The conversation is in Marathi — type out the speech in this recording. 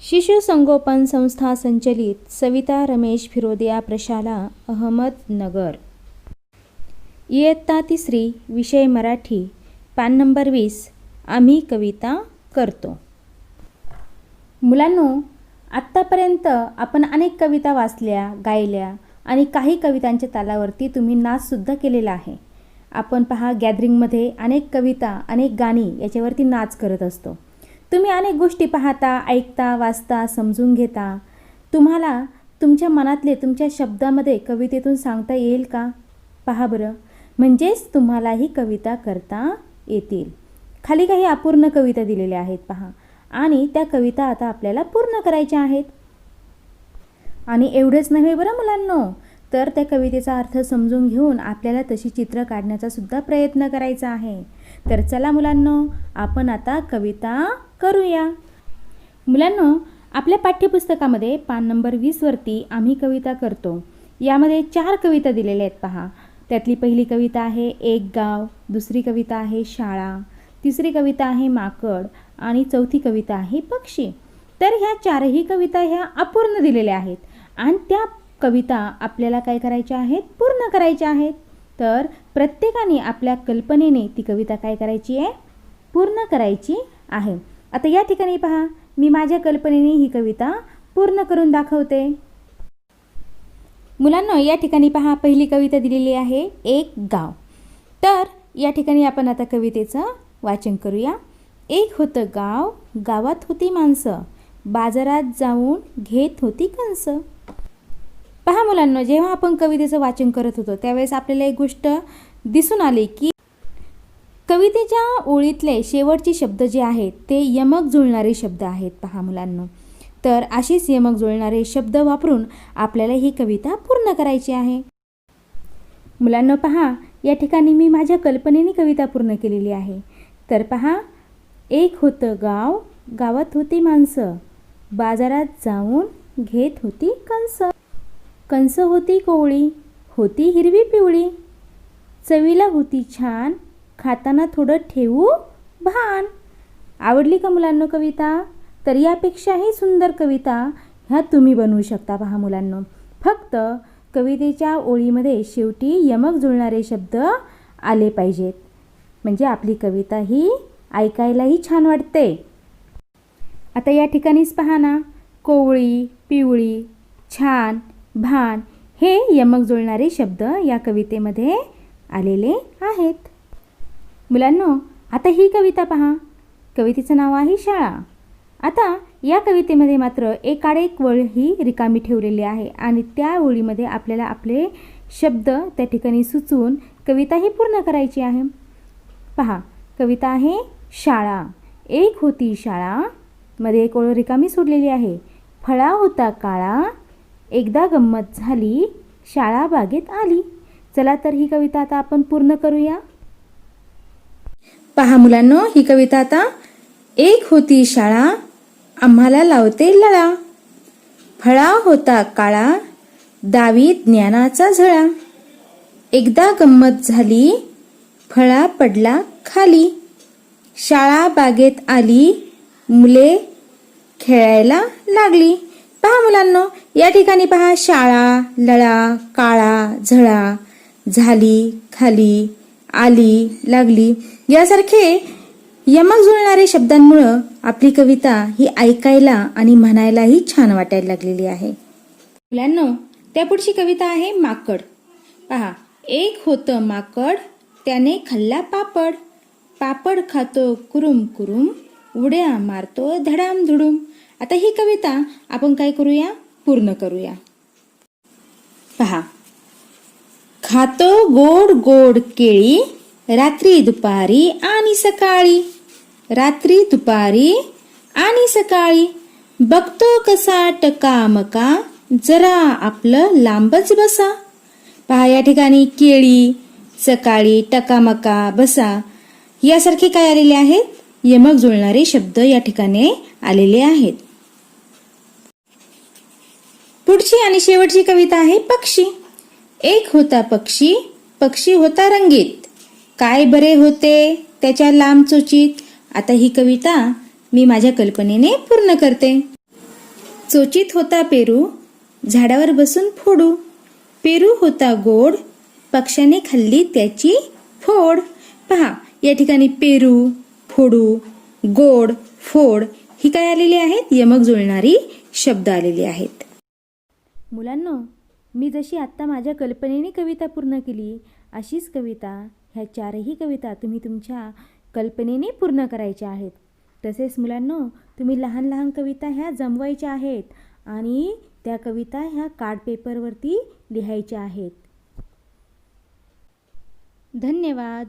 शिशु संगोपन संस्था संचलित सविता रमेश फिरोदिया प्रशाला अहमदनगर। इयत्ता 3 विषय मराठी, पान नंबर 20। आम्ही कविता करतो। मुलांनो, आत्तापर्यंत आपण अनेक कविता वाचल्या, गायल्या आणि काही कवितांच्या तालावरती तुम्ही नाचसुद्धा केलेला आहे। आपण पहा, गॅदरिंगमध्ये अनेक कविता, अनेक गाणी याच्यावरती नाच करत असतो। तुम्ही अनेक गोष्टी पाहता, ऐकता, वाचता, समजून घेता। तुम्हाला तुमच्या मनातले तुमच्या शब्दामध्ये कवितेतून सांगता येईल का? पहा बरं, म्हणजेच तुम्हालाही कविता करता येतील। खाली काही अपूर्ण कविता दिलेल्या आहेत पहा, आणि त्या कविता आता आपल्याला पूर्ण करायच्या आहेत। आणि एवढेच नव्हे बरं मुलांनो, तर त्या कवितेचा अर्थ समजून घेऊन आपल्याला तशी चित्र काढण्याचा सुद्धा प्रयत्न करायचा आहे। तर चला मुलांनो, आपण आता कविता करूया। मुलांनो, आपल्या पाठ्यपुस्तकामध्ये पान नंबर 20 वरती आम्ही कविता करतो यामध्ये 4 कविता दिलेल्या आहेत पहा। त्यातली पहिली कविता आहे एक गाव, दुसरी कविता आहे शाळा, तिसरी कविता आहे माकड आणि चौथी कविता आहे पक्षी। तर ह्या 4ही कविता ह्या अपूर्ण दिलेल्या आहेत आणि त्या कविता आपल्याला काय करायच्या आहेत? पूर्ण करायच्या आहेत। तर प्रत्येकाने आपल्या कल्पनेने ती कविता काय करायची आहे? पूर्ण करायची आहे। आता या ठिकाणी पहा, मी माझ्या कल्पनेने ही कविता पूर्ण करून दाखवते। मुलांनो, या ठिकाणी पहा, पहिली कविता दिलेली आहे एक गाव। तर या ठिकाणी आपण आता कवितेचं वाचन करूया। एक होतं गाव, गावात होती माणसं, बाजारात जाऊन घेत होती कंस। पहा मुलांनो, जेव्हा आपण कवितेचं वाचन करत होतो त्यावेळेस आपल्याला एक गोष्ट दिसून आली की कवितेच्या ओळीतले शेवटचे शब्द जे आहेत ते यमक जुळणारे शब्द आहेत। पहा मुलांनो, तर अशीच यमक जुळणारे शब्द वापरून आपल्याला ही कविता पूर्ण करायची आहे। मुलांनो पहा, या ठिकाणी मी माझ्या कल्पनेने कविता पूर्ण केलेली आहे। तर पहा, एक होतं गाव, गावात होती माणसं, बाजारात जाऊन घेत होती कंस। कंस होती कोवळी, होती हिरवी पिवळी, चवीला होती छान, खाताना थोडं ठेवू भान। आवडली का मुलांनो कविता? तर यापेक्षाही सुंदर कविता ह्या तुम्ही बनवू शकता। पहा मुलांनो, फक्त कवितेच्या ओळीमध्ये शेवटी यमक जुळणारे शब्द आले पाहिजेत, म्हणजे आपली कविता ही ऐकायलाही छान वाटते। आता या ठिकाणीच पहा ना, कोवळी, पिवळी, छान, भान हे यमक जुळणारे शब्द या कवितेमध्ये आलेले आहेत। मुलांनो, आता ही कविता पहा, कवितेचं नाव आहे शाळा। आता या कवितेमध्ये मात्र एकाडेक वळ ही रिकामी ठेवलेली आहे आणि त्या ओळीमध्ये आपल्याला आपले शब्द त्या ठिकाणी सुचवून कविता ही पूर्ण करायची आहे। पहा, कविता आहे शाळा। एक होती शाळा, मध्ये एक ओळ रिकामी सोडलेली आहे। फळा होता काळा, एकदा गंमत झाली, शाळा बागेत आली। चला तर ही कविता आता आपण पूर्ण करूया। पहा मुलांनो, ही कविता आता, एक होती शाळा, आम्हाला लावते लळा, फळा होता काळा, दावी ज्ञानाचा झळा, एकदा गंमत झाली, फळा पडला खाली, शाळा बागेत आली, मुले खेळायला लागली। पहा मुलांनो, या ठिकाणी पहा, शाळा, लळा, काळा, झळा, झाली, खाली, आली, लागली यासारखे यमक जुळणारे शब्दांमुळं आपली कविता ही ऐकायला आणि म्हणायलाही छान वाटायला लागलेली आहे। मुलांनो, त्या पुढची कविता आहे माकड। पहा, एक होतं माकड, त्याने खाल्ला पापड, पापड खातो कुरुम कुरुम, उड्या मारतो धडाम धुडूम। आता ही कविता आपण काय करूया? पूर्ण करूया। पहा, खातो गोड गोड केळी, रात्री दुपारी आणि सकाळी, रात्री दुपारी आणि सकाळी, बघतो कसा टकामका, जरा आपलं लांबच बसा। पहा, या ठिकाणी केळी, सकाळी, टकामका, बसा यासारखे काय आलेले आहेत? यमक जुळणारे शब्द या ठिकाणी आलेले आहेत। पुढची आणि शेवटची कविता आहे पक्षी। एक होता पक्षी, पक्षी होता रंगीत, काय बरे होते त्याच्या लांब चोचीत। आता ही कविता मी माझ्या कल्पनेने पूर्ण करते। चोचीत होता पेरू, झाडावर बसून फोडू. पेरू होता गोड, पक्ष्याने खाल्ली त्याची फोड. पहा, या ठिकाणी पेरू, फोडू, गोड, फोड ही काय आलेली आहेत? यमक जुळणारी शब्द आलेली आहेत. मुलांनो, मी जशी आत्ता माझ्या कल्पनेने कविता पूर्ण केली, अशीच कविता ह्या चारही कविता तुम्ही तुमच्या कल्पनेने पूर्ण करायच्या आहेत. तसेच मुलांनो, तुम्ही लहान लहान कविता ह्या जमवायच्या आहेत आणि त्या कविता ह्या कार्ड पेपरवरती लिहायच्या आहेत. धन्यवाद.